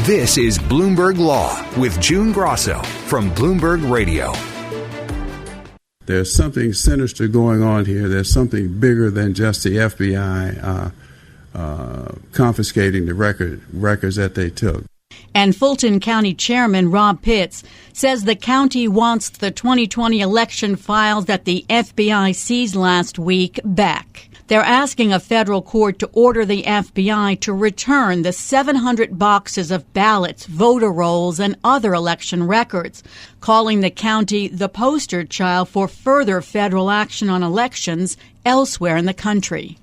This is Bloomberg Law with June Grasso from Bloomberg Radio. There's something sinister going on here. There's something bigger than just the FBI confiscating the records that they took. And Fulton County Chairman Rob Pitts says the county wants the 2020 election files that the FBI seized last week back. They're asking a federal court to order the FBI to return the 700 boxes of ballots, voter rolls, and other election records, calling the county the poster child for further federal action on elections elsewhere in the country.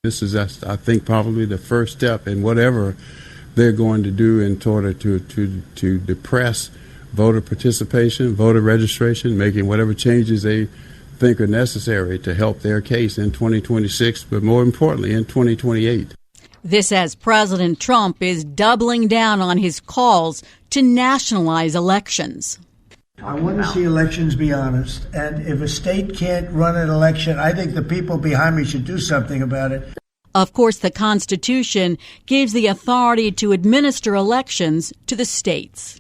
This is, I think, probably the first step in whatever they're going to do in order to depress voter participation, voter registration, making whatever changes they think are necessary to help their case in 2026, but more importantly, in 2028. This as President Trump is doubling down on his calls to nationalize elections. I want to see elections be honest, and if a state can't run an election, I think the people behind me should do something about it. Of course, the Constitution gives the authority to administer elections to the states.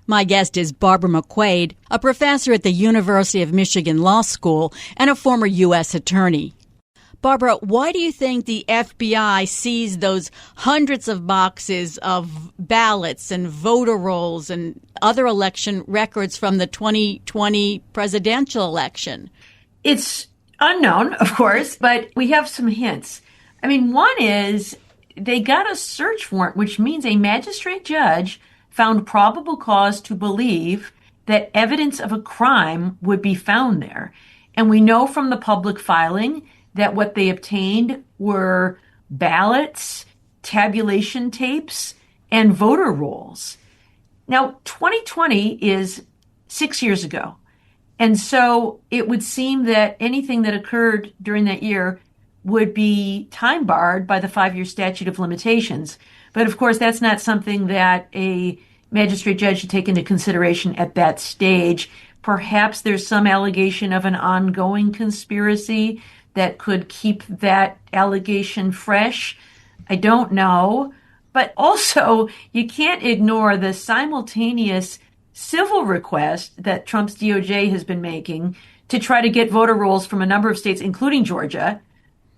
My guest is Barbara McQuade, a professor at the University of Michigan Law School and a former U.S. attorney. Barbara, why do you think the FBI seized those hundreds of boxes of ballots and voter rolls and other election records from the 2020 presidential election? It's unknown, of course, but we have some hints. I mean, one is they got a search warrant, which means a magistrate judge found probable cause to believe that evidence of a crime would be found there. And we know from the public filing that what they obtained were ballots, tabulation tapes, and voter rolls. Now, 2020 is 6 years ago. And so it would seem that anything that occurred during that year would be time barred by the 5-year statute of limitations. But of course, that's not something that a magistrate judge should take into consideration at that stage. Perhaps there's some allegation of an ongoing conspiracy that could keep that allegation fresh. I don't know. But also, you can't ignore the simultaneous civil request that Trump's DOJ has been making to try to get voter rolls from a number of states, including Georgia.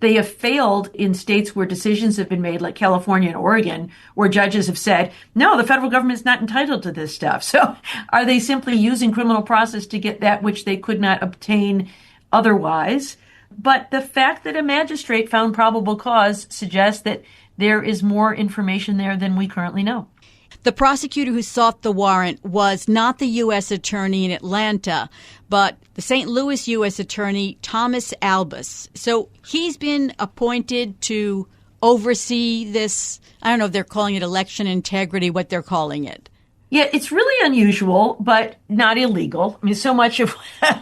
They have failed in states where decisions have been made, like California and Oregon, where judges have said, no, the federal government is not entitled to this stuff. So are they simply using criminal process to get that which they could not obtain otherwise? But the fact that a magistrate found probable cause suggests that there is more information there than we currently know. The prosecutor who sought the warrant was not the U.S. attorney in Atlanta, but the St. Louis U.S. attorney, Thomas Albus. So he's been appointed to oversee this. I don't know if they're calling it election integrity, what they're calling it. Yeah, it's really unusual, but not illegal. I mean, so much of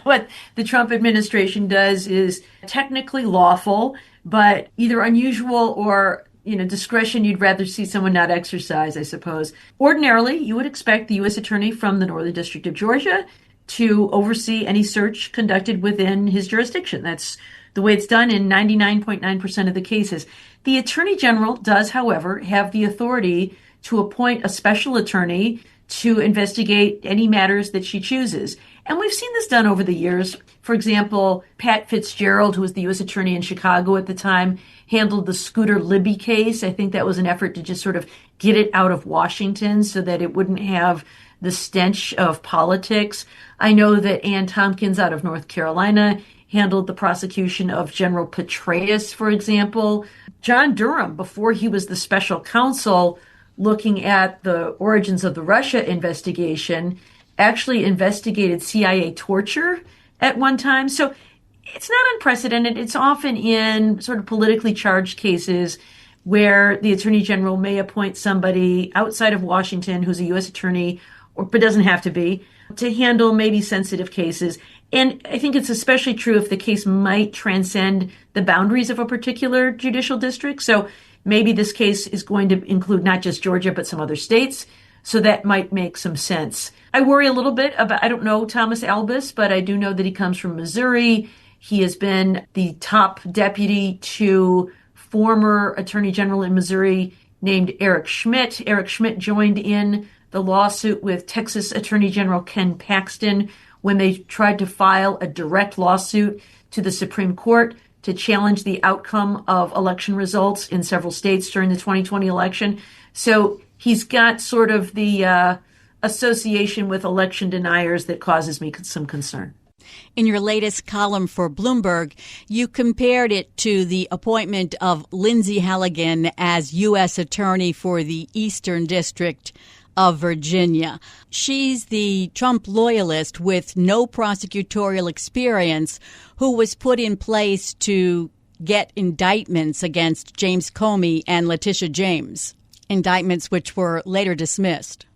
what the Trump administration does is technically lawful, but either unusual or discretion you'd rather see someone not exercise, I suppose. Ordinarily, you would expect the U.S. attorney from the Northern District of Georgia to oversee any search conducted within his jurisdiction. That's the way it's done in 99.9% of the cases. The attorney general does, however, have the authority to appoint a special attorney to investigate any matters that she chooses. And we've seen this done over the years. For example, Pat Fitzgerald, who was the U.S. attorney in Chicago at the time, handled the Scooter Libby case. I think that was an effort to just sort of get it out of Washington so that it wouldn't have the stench of politics. I know that Ann Tompkins out of North Carolina handled the prosecution of General Petraeus, for example. John Durham, before he was the special counsel looking at the origins of the Russia investigation, actually investigated CIA torture at one time. So it's not unprecedented. It's often in sort of politically charged cases where the attorney general may appoint somebody outside of Washington who's a U.S. attorney, but doesn't have to be, to handle maybe sensitive cases. And I think it's especially true if the case might transcend the boundaries of a particular judicial district. So maybe this case is going to include not just Georgia, but some other states. So that might make some sense. I worry a little bit about, I don't know Thomas Albus, but I do know that he comes from Missouri. He has been the top deputy to former attorney general in Missouri named Eric Schmidt. Eric Schmidt joined in the lawsuit with Texas Attorney General Ken Paxton when they tried to file a direct lawsuit to the Supreme Court to challenge the outcome of election results in several states during the 2020 election. So he's got sort of the association with election deniers that causes me some concern. In your latest column for Bloomberg, you compared it to the appointment of Lindsay Halligan as U.S. Attorney for the Eastern District of Virginia. She's the Trump loyalist with no prosecutorial experience who was put in place to get indictments against James Comey and Letitia James, indictments which were later dismissed.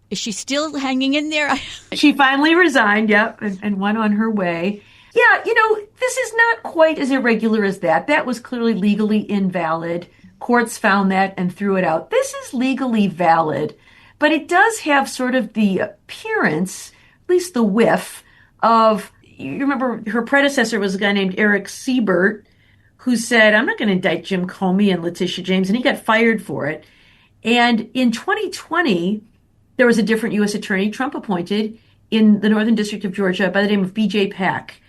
Is she still hanging in there? She finally resigned, and went on her way. Yeah, this is not quite as irregular as that. That was clearly legally invalid. Courts found that and threw it out. This is legally valid, but it does have sort of the appearance, at least the whiff, of, you remember her predecessor was a guy named Eric Siebert, who said, I'm not going to indict Jim Comey and Letitia James, and he got fired for it. And in 2020, there was a different U.S. attorney Trump appointed in the Northern District of Georgia by the name of B.J. Pack.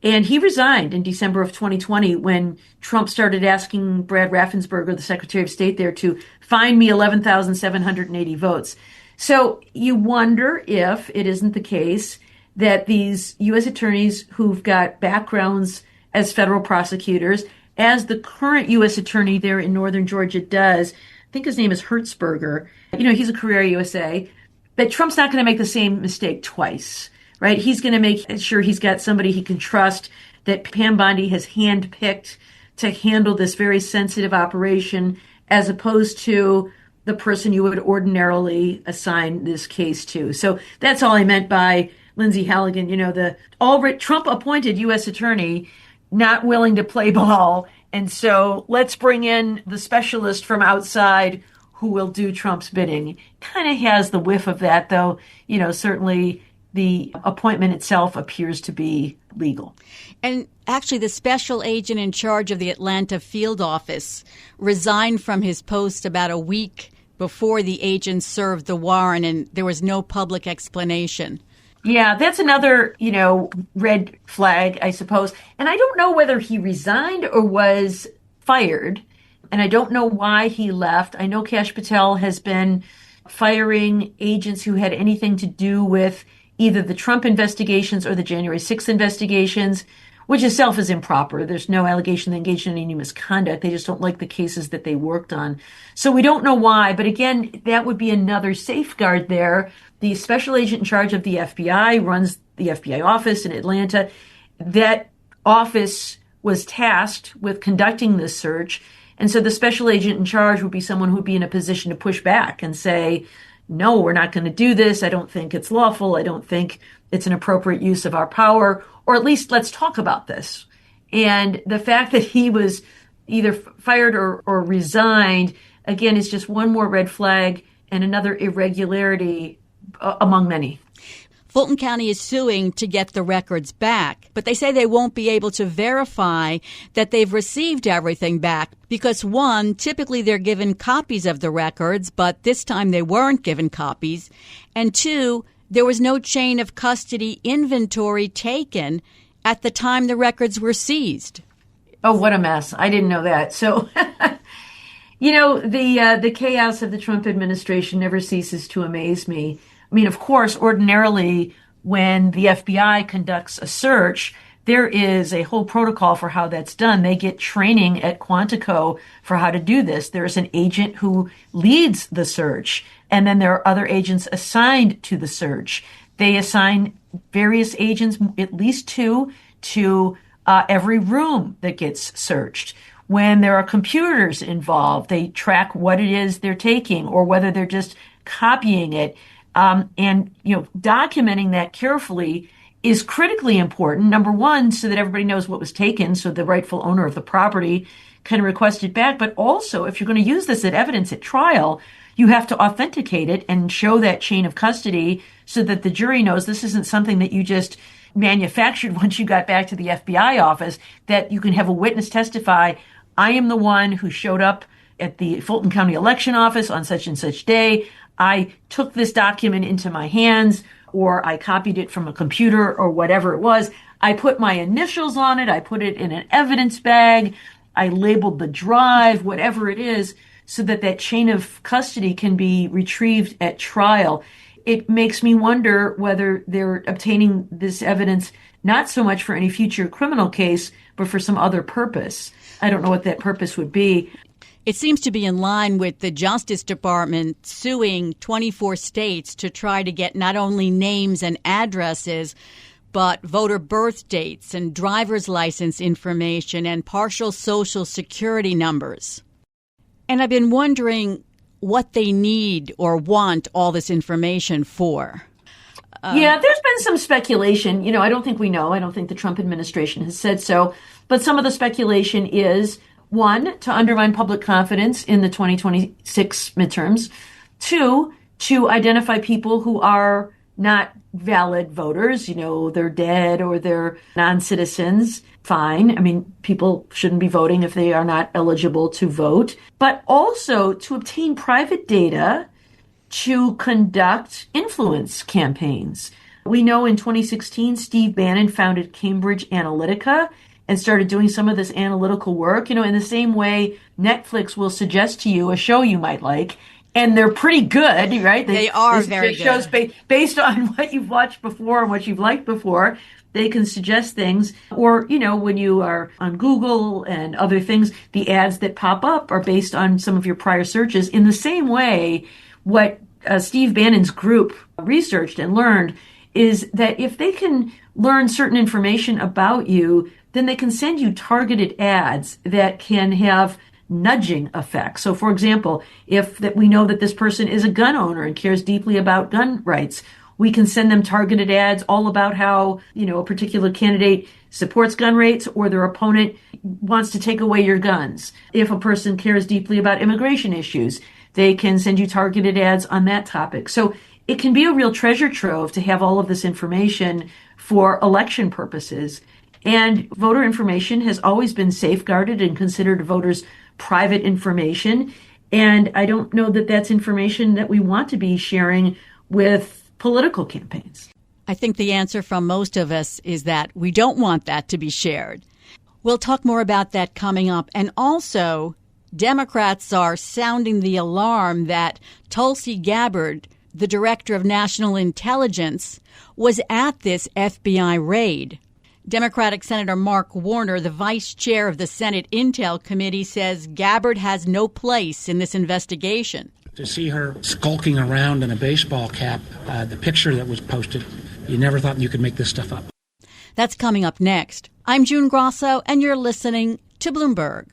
And he resigned in December of 2020 when Trump started asking Brad Raffensperger, the Secretary of State there, to find me 11,780 votes. So you wonder if it isn't the case that these U.S. attorneys who've got backgrounds as federal prosecutors, as the current U.S. attorney there in Northern Georgia does, I think his name is Hertzberger, he's a career USA, that Trump's not going to make the same mistake twice, right? He's going to make sure he's got somebody he can trust, that Pam Bondi has handpicked to handle this very sensitive operation, as opposed to the person you would ordinarily assign this case to. So that's all I meant by Lindsay Halligan, the already Trump-appointed U.S. attorney not willing to play ball. And so let's bring in the specialist from outside who will do Trump's bidding. Kind of has the whiff of that, though. Certainly the appointment itself appears to be legal. And actually, the special agent in charge of the Atlanta field office resigned from his post about a week before the agent served the warrant, and there was no public explanation. Yeah, that's another, red flag, I suppose. And I don't know whether he resigned or was fired. And I don't know why he left. I know Kash Patel has been firing agents who had anything to do with either the Trump investigations or the January 6th investigations, which itself is improper. There's no allegation they engaged in any misconduct. They just don't like the cases that they worked on. So we don't know why. But again, that would be another safeguard there. The special agent in charge of the FBI runs the FBI office in Atlanta. That office was tasked with conducting this search. And so the special agent in charge would be someone who would be in a position to push back and say, no, we're not going to do this. I don't think it's lawful. I don't think it's an appropriate use of our power, or at least let's talk about this. And the fact that he was either fired or resigned, again, is just one more red flag and another irregularity among many. Fulton County is suing to get the records back, but they say they won't be able to verify that they've received everything back because, one, typically they're given copies of the records, but this time they weren't given copies, and two, there was no chain of custody inventory taken at the time the records were seized. Oh, what a mess. I didn't know that. So, the chaos of the Trump administration never ceases to amaze me. I mean, of course, ordinarily, when the FBI conducts a search, there is a whole protocol for how that's done. They get training at Quantico for how to do this. There's an agent who leads the search, and then there are other agents assigned to the search. They assign various agents, at least two, to every room that gets searched. When there are computers involved, they track what it is they're taking or whether they're just copying it. And documenting that carefully is critically important. Number one, so that everybody knows what was taken, so the rightful owner of the property can request it back. But also, if you're going to use this as evidence at trial, you have to authenticate it and show that chain of custody so that the jury knows this isn't something that you just manufactured once you got back to the FBI office, that you can have a witness testify, I am the one who showed up at the Fulton County election office on such and such day. I took this document into my hands, or I copied it from a computer, or whatever it was. I put my initials on it. I put it in an evidence bag. I labeled the drive, whatever it is, so that that chain of custody can be retrieved at trial. It makes me wonder whether they're obtaining this evidence not so much for any future criminal case, but for some other purpose. I don't know what that purpose would be. It seems to be in line with the Justice Department suing 24 states to try to get not only names and addresses, but voter birth dates and driver's license information and partial Social Security numbers. And I've been wondering what they need or want all this information for. Yeah, there's been some speculation. I don't think we know. I don't think the Trump administration has said so. But some of the speculation is, one, to undermine public confidence in the 2026 midterms. Two, to identify people who are not valid voters. They're dead or they're non-citizens. Fine. I mean, people shouldn't be voting if they are not eligible to vote. But also to obtain private data to conduct influence campaigns. We know in 2016, Steve Bannon founded Cambridge Analytica and started doing some of this analytical work, in the same way Netflix will suggest to you a show you might like. And they're pretty good, right? They are very good. Shows based on what you've watched before and what you've liked before. They can suggest things. Or, when you are on Google and other things, the ads that pop up are based on some of your prior searches. In the same way, what Steve Bannon's group researched and learned is that if they can learn certain information about you, then they can send you targeted ads that can have nudging effects. So, for example, if we know that this person is a gun owner and cares deeply about gun rights, we can send them targeted ads all about how, a particular candidate supports gun rights or their opponent wants to take away your guns. If a person cares deeply about immigration issues, they can send you targeted ads on that topic. So it can be a real treasure trove to have all of this information for election purposes. And voter information has always been safeguarded and considered voters' private information. And I don't know that that's information that we want to be sharing with political campaigns. I think the answer from most of us is that we don't want that to be shared. We'll talk more about that coming up. And also, Democrats are sounding the alarm that Tulsi Gabbard, the director of national intelligence, was at this FBI raid. Democratic Senator Mark Warner, the vice chair of the Senate Intel Committee, says Gabbard has no place in this investigation. To see her skulking around in a baseball cap, the picture that was posted, you never thought you could make this stuff up. That's coming up next. I'm June Grasso, and you're listening to Bloomberg.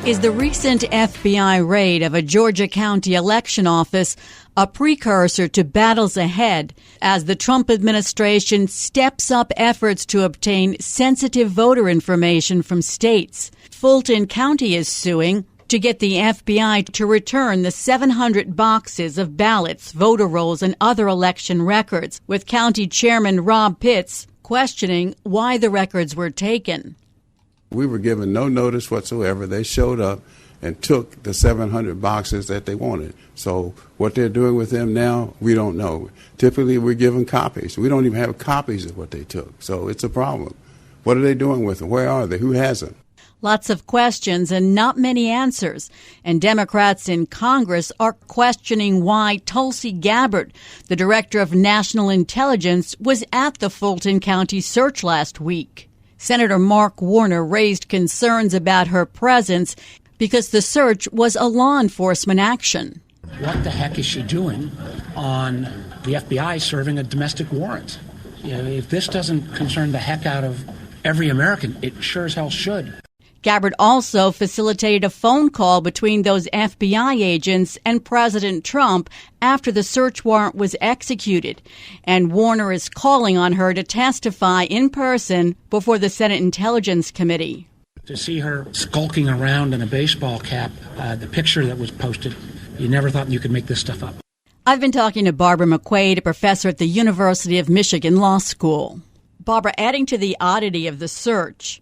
Is the recent FBI raid of a Georgia county election office a precursor to battles ahead as the Trump administration steps up efforts to obtain sensitive voter information from states? Fulton County is suing to get the FBI to return the 700 boxes of ballots, voter rolls, and other election records, with County Chairman Rob Pitts questioning why the records were taken. We were given no notice whatsoever. They showed up and took the 700 boxes that they wanted. So what they're doing with them now, we don't know. Typically, we're given copies. We don't even have copies of what they took. So it's a problem. What are they doing with them? Where are they? Who has them? Lots of questions and not many answers. And Democrats in Congress are questioning why Tulsi Gabbard, the director of national intelligence, was at the Fulton County search last week. Senator Mark Warner raised concerns about her presence because the search was a law enforcement action. What the heck is she doing on the FBI serving a domestic warrant? If this doesn't concern the heck out of every American, it sure as hell should. Gabbard also facilitated a phone call between those FBI agents and President Trump after the search warrant was executed, and Warner is calling on her to testify in person before the Senate Intelligence Committee. To see her skulking around in a baseball cap, the picture that was posted, you never thought you could make this stuff up. I've been talking to Barbara McQuade, a professor at the University of Michigan Law School. Barbara, adding to the oddity of the search,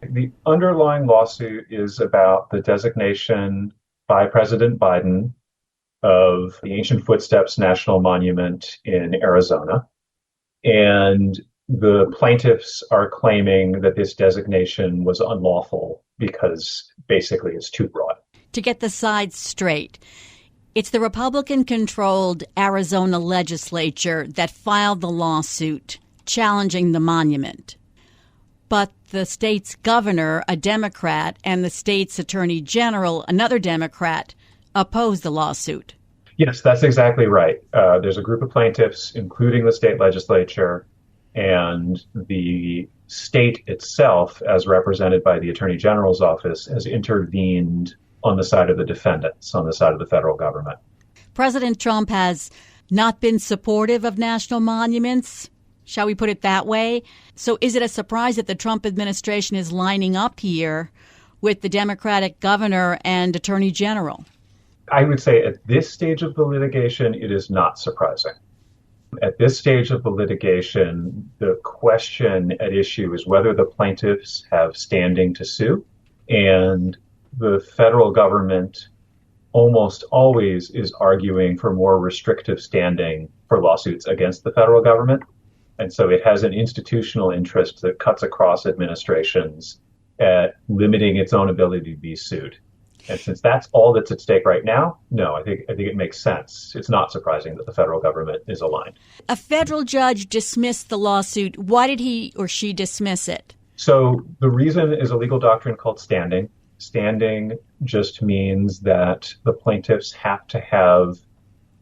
The underlying lawsuit is about the designation by President Biden of the Ancient Footsteps National Monument in Arizona. And the plaintiffs are claiming that this designation was unlawful because basically it's too broad. To get the sides straight, it's the Republican-controlled Arizona legislature that filed the lawsuit challenging the monument. But the state's governor, a Democrat, and the state's attorney general, another Democrat, opposed the lawsuit. Yes, that's exactly right. There's a group of plaintiffs, including the state legislature, and the state itself, as represented by the attorney general's office, has intervened on the side of the defendants, on the side of the federal government. President Trump has not been supportive of national monuments. Shall we put it that way? So is it a surprise that the Trump administration is lining up here with the Democratic governor and attorney general? I would say at this stage of the litigation, it is not surprising. At this stage of the litigation, the question at issue is whether the plaintiffs have standing to sue. And the federal government almost always is arguing for more restrictive standing for lawsuits against the federal government. And so it has an institutional interest that cuts across administrations at limiting its own ability to be sued. And since that's all that's at stake right now, no, I think it makes sense. It's not surprising that the federal government is aligned. A federal judge dismissed the lawsuit. Why did he or she dismiss it? So the reason is a legal doctrine called standing. Standing just means that the plaintiffs have to have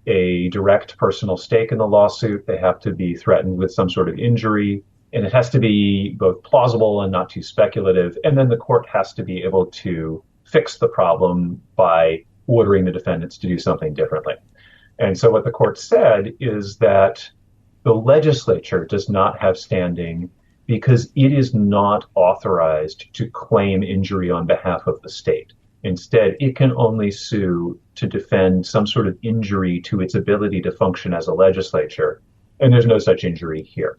a direct personal stake in the lawsuit. They have to be threatened with some sort of injury, and it has to be both plausible and not too speculative. And then the court has to be able to fix the problem by ordering the defendants to do something differently. And so what the court said is that the legislature does not have standing because it is not authorized to claim injury on behalf of the state. Instead, it can only sue to defend some sort of injury to its ability to function as a legislature. And there's no such injury here.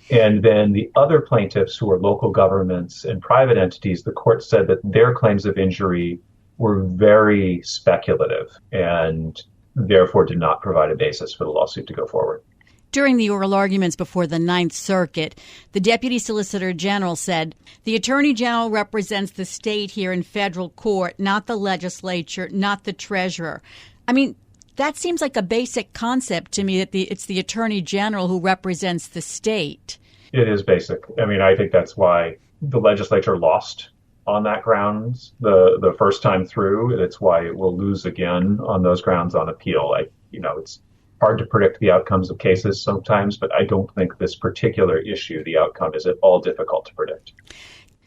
And then the other plaintiffs, who are local governments and private entities, the court said that their claims of injury were very speculative and therefore did not provide a basis for the lawsuit to go forward. During the oral arguments before the Ninth Circuit, the Deputy Solicitor General said, the Attorney General represents the state here in federal court, not the legislature, not the treasurer. I mean, that seems like a basic concept to me, that it's the Attorney General who represents the state. It is basic. I mean, I think that's why the legislature lost on that grounds the first time through. It's why it will lose again on those grounds on appeal. It's hard to predict the outcomes of cases sometimes, but I don't think this particular issue, the outcome is at all difficult to predict.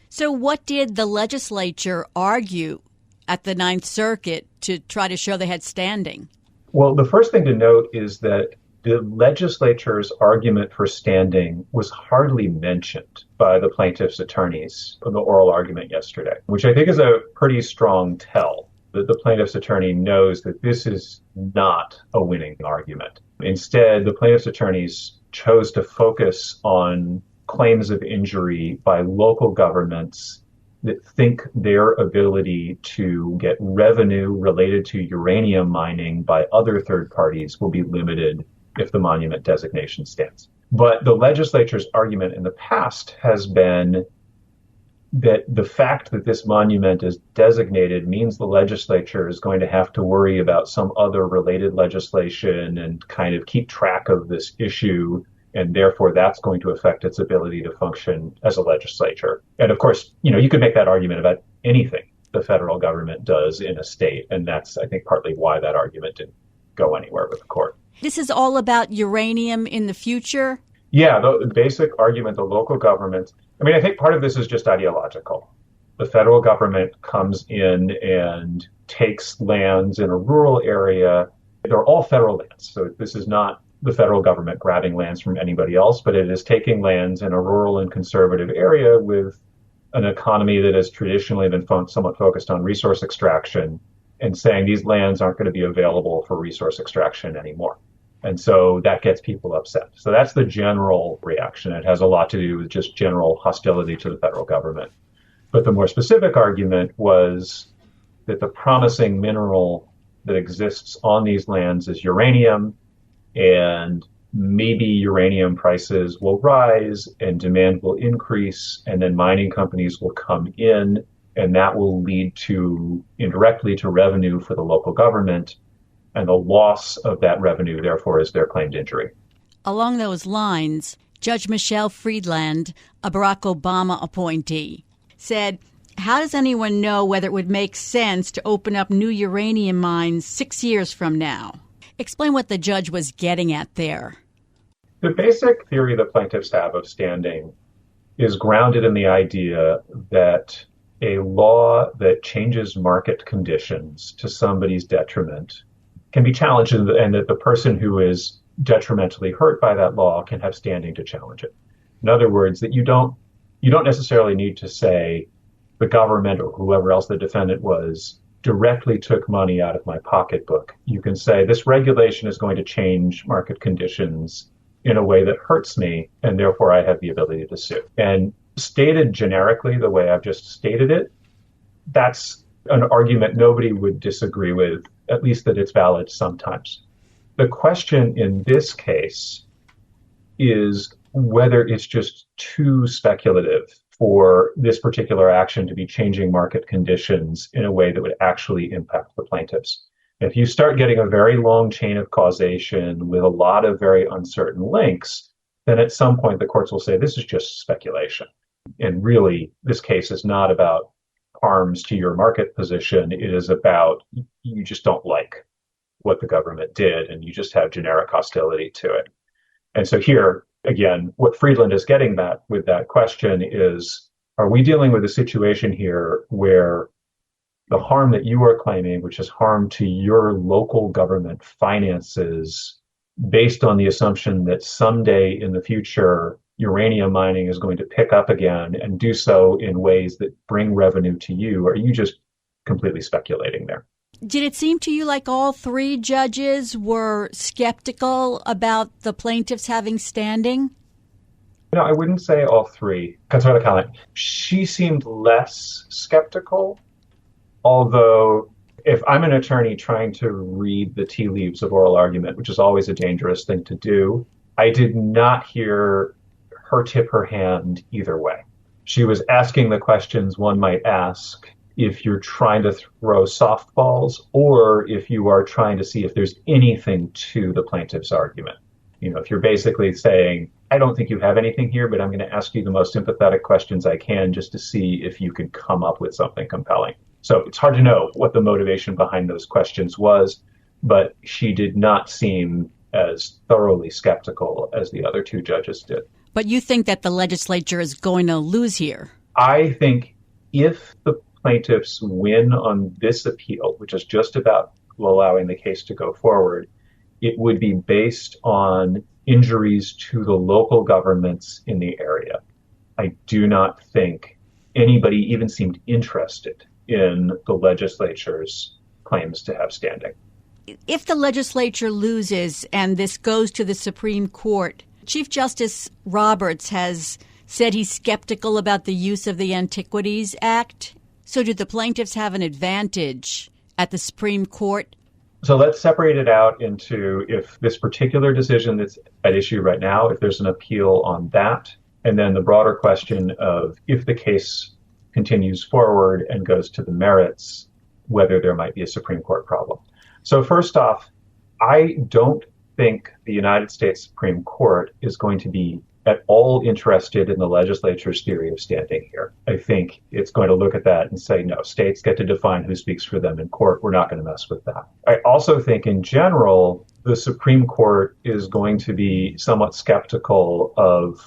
So what did the legislature argue at the Ninth Circuit to try to show they had standing? Well, the first thing to note is that the legislature's argument for standing was hardly mentioned by the plaintiffs' attorneys in the oral argument yesterday, which I think is a pretty strong tell that the plaintiff's attorney knows that this is not a winning argument. Instead, the plaintiff's attorneys chose to focus on claims of injury by local governments that think their ability to get revenue related to uranium mining by other third parties will be limited if the monument designation stands. But the legislature's argument in the past has been that the fact that this monument is designated means the legislature is going to have to worry about some other related legislation and kind of keep track of this issue. And therefore, that's going to affect its ability to function as a legislature. And of course, you could make that argument about anything the federal government does in a state. And that's, I think, partly why that argument didn't go anywhere with the court. This is all about uranium in the future? Yeah, the basic argument, the local government, I think part of this is just ideological. The federal government comes in and takes lands in a rural area. They're all federal lands. So this is not the federal government grabbing lands from anybody else, but it is taking lands in a rural and conservative area with an economy that has traditionally been somewhat focused on resource extraction and saying these lands aren't going to be available for resource extraction anymore. And so that gets people upset. So that's the general reaction. It has a lot to do with just general hostility to the federal government. But the more specific argument was that the promising mineral that exists on these lands is uranium, and maybe uranium prices will rise and demand will increase, and then mining companies will come in, and that will lead to indirectly to revenue for the local government, and the loss of that revenue, therefore, is their claimed injury. Along those lines, Judge Michelle Friedland, a Barack Obama appointee, said, "How does anyone know whether it would make sense to open up new uranium mines 6 years from now?" Explain what the judge was getting at there. The basic theory the plaintiffs have of standing is grounded in the idea that a law that changes market conditions to somebody's detriment can be challenged, and that the person who is detrimentally hurt by that law can have standing to challenge it. In other words, that you don't necessarily need to say the government or whoever else the defendant was directly took money out of my pocketbook. You can say this regulation is going to change market conditions in a way that hurts me, and therefore I have the ability to sue. And stated generically the way I've just stated it, that's an argument nobody would disagree with, at least that it's valid sometimes. The question in this case is whether it's just too speculative for this particular action to be changing market conditions in a way that would actually impact the plaintiffs. If you start getting a very long chain of causation with a lot of very uncertain links, then at some point the courts will say this is just speculation. And really, this case is not about harms to your market position. It is about you just don't like what the government did, and you just have generic hostility to it. And so here, again, what Friedland is getting at with that question is, are we dealing with a situation here where the harm that you are claiming, which is harm to your local government finances, based on the assumption that someday in the future, uranium mining is going to pick up again and do so in ways that bring revenue to you? Are you just completely speculating there? Did it seem to you like all three judges were skeptical about the plaintiffs having standing? No, I wouldn't say all three. Consuela Callan, she seemed less skeptical, although if I'm an attorney trying to read the tea leaves of oral argument, which is always a dangerous thing to do, I did not hear her tip her hand either way. She was asking the questions one might ask if you're trying to throw softballs, or if you are trying to see if there's anything to the plaintiff's argument. You know, if you're basically saying, I don't think you have anything here, but I'm going to ask you the most sympathetic questions I can just to see if you can come up with something compelling. So it's hard to know what the motivation behind those questions was, but she did not seem as thoroughly skeptical as the other two judges did. But you think that the legislature is going to lose here? I think if the plaintiffs win on this appeal, which is just about allowing the case to go forward, it would be based on injuries to the local governments in the area. I do not think anybody even seemed interested in the legislature's claims to have standing. If the legislature loses and this goes to the Supreme Court, Chief Justice Roberts has said he's skeptical about the use of the Antiquities Act. So do the plaintiffs have an advantage at the Supreme Court? So let's separate it out into if this particular decision that's at issue right now, if there's an appeal on that, and then the broader question of if the case continues forward and goes to the merits, whether there might be a Supreme Court problem. So first off, I don't think the United States Supreme Court is going to be at all interested in the legislature's theory of standing here. I think it's going to look at that and say, no, states get to define who speaks for them in court. We're not going to mess with that. I also think in general, the Supreme Court is going to be somewhat skeptical of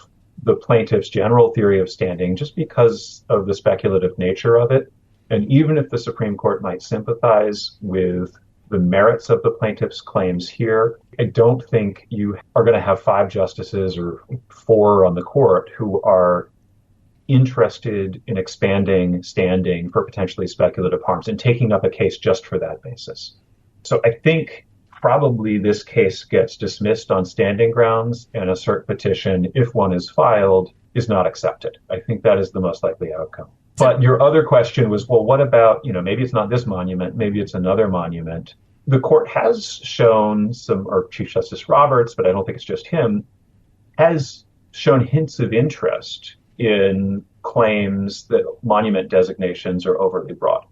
the plaintiff's general theory of standing just because of the speculative nature of it. And even if the Supreme Court might sympathize with the merits of the plaintiff's claims here, I don't think you are going to have 5 justices or 4 on the court who are interested in expanding standing for potentially speculative harms and taking up a case just for that basis. So I think probably this case gets dismissed on standing grounds, and a cert petition, if one is filed, is not accepted. I think that is the most likely outcome. But your other question was, well, what about, maybe it's not this monument, maybe it's another monument. The court has shown or Chief Justice Roberts, but I don't think it's just him, has shown hints of interest in claims that monument designations are overly broad.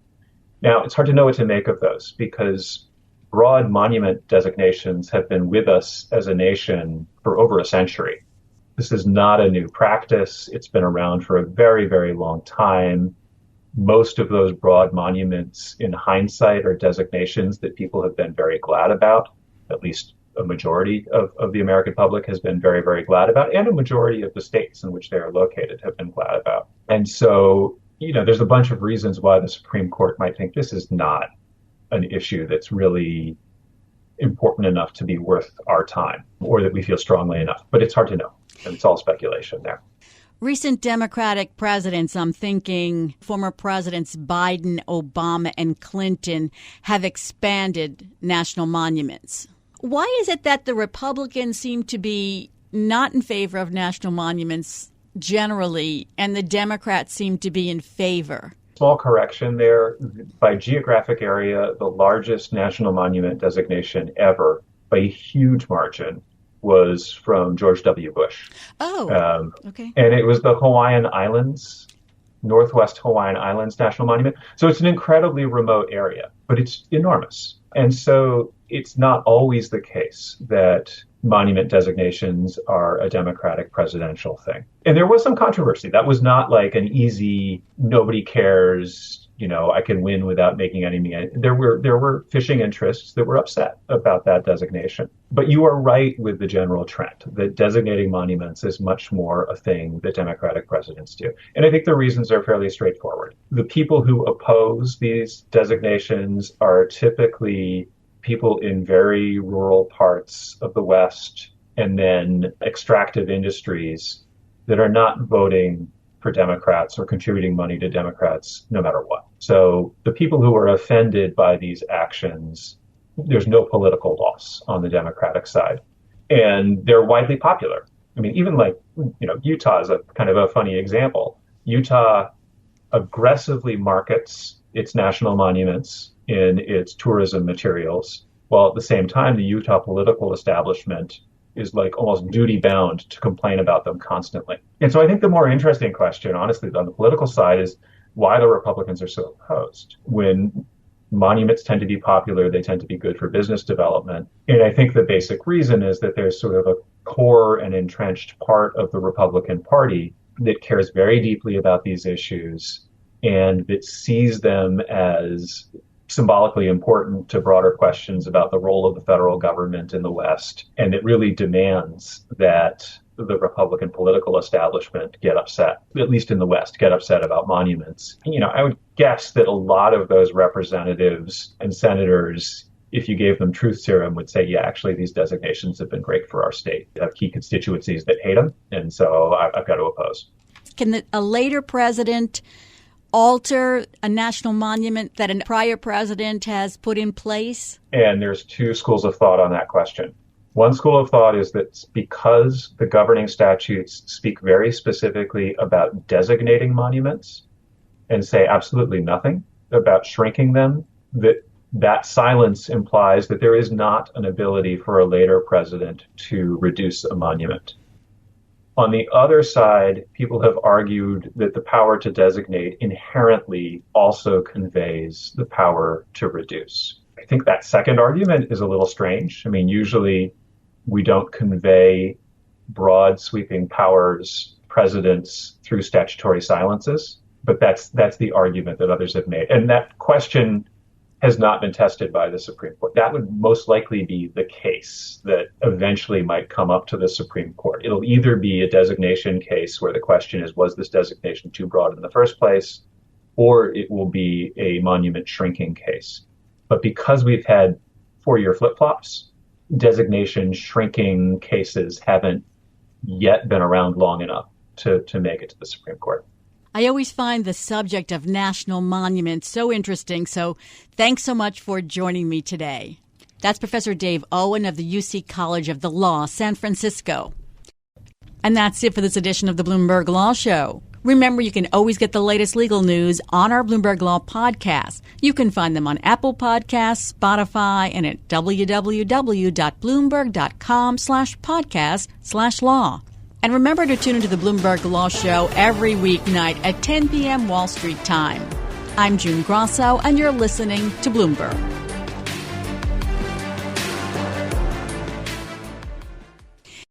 Now, it's hard to know what to make of those because broad monument designations have been with us as a nation for over a century. This is not a new practice. It's been around for a very, very long time. Most of those broad monuments in hindsight are designations that people have been very glad about. At least a majority of the American public has been very, very glad about, and a majority of the states in which they are located have been glad about. And so, there's a bunch of reasons why the Supreme Court might think this is not an issue that's really important enough to be worth our time or that we feel strongly enough. But it's hard to know. And it's all speculation there. Recent Democratic presidents, I'm thinking former presidents Biden, Obama, and Clinton, have expanded national monuments. Why is it that the Republicans seem to be not in favor of national monuments generally, and the Democrats seem to be in favor? Small correction there. By geographic area, the largest national monument designation ever, by a huge margin, was from George W. Bush. Oh, okay. And it was the Hawaiian Islands, Northwest Hawaiian Islands National Monument. So it's an incredibly remote area, but it's enormous. And so it's not always the case that monument designations are a Democratic presidential thing. And there was some controversy. That was not like an easy, nobody cares, I can win without making any money. There were fishing interests that were upset about that designation. But you are right with the general trend that designating monuments is much more a thing that Democratic presidents do. And I think the reasons are fairly straightforward. The people who oppose these designations are typically people in very rural parts of the West and then extractive industries that are not voting for Democrats or contributing money to Democrats no matter what. So the people who are offended by these actions, there's no political loss on the Democratic side. And they're widely popular. I mean, even Utah is a kind of a funny example. Utah aggressively markets its national monuments in its tourism materials, while at the same time, the Utah political establishment is almost duty bound to complain about them constantly. And so I think the more interesting question, honestly, on the political side is why the Republicans are so opposed. When monuments tend to be popular, they tend to be good for business development. And I think the basic reason is that there's sort of a core and entrenched part of the Republican Party that cares very deeply about these issues and that sees them as symbolically important to broader questions about the role of the federal government in the West. And it really demands that the Republican political establishment get upset, at least in the West, get upset about monuments. I would guess that a lot of those representatives and senators, if you gave them truth serum, would say, yeah, actually, these designations have been great for our state. They have key constituencies that hate them. And so I've got to oppose. Can a later president alter a national monument that a prior president has put in place? And there's two schools of thought on that question. One school of thought is that because the governing statutes speak very specifically about designating monuments and say absolutely nothing about shrinking them, that silence implies that there is not an ability for a later president to reduce a monument. On the other side, people have argued that the power to designate inherently also conveys the power to reduce. I think that second argument is a little strange. I mean, usually we don't convey broad sweeping powers, presidents through statutory silences, but that's the argument that others have made. And that question has not been tested by the Supreme Court. That would most likely be the case that eventually might come up to the Supreme Court. It'll either be a designation case where the question is, was this designation too broad in the first place? Or it will be a monument shrinking case. But because we've had 4-year flip-flops, designation shrinking cases haven't yet been around long enough to make it to the Supreme Court. I always find the subject of national monuments so interesting, so thanks so much for joining me today. That's Professor Dave Owen of the UC College of the Law, San Francisco. And that's it for this edition of the Bloomberg Law Show. Remember, you can always get the latest legal news on our Bloomberg Law podcast. You can find them on Apple Podcasts, Spotify, and at www.bloomberg.com/podcast/law. And remember to tune into the Bloomberg Law Show every weeknight at 10 p.m. Wall Street time. I'm June Grasso, and you're listening to Bloomberg.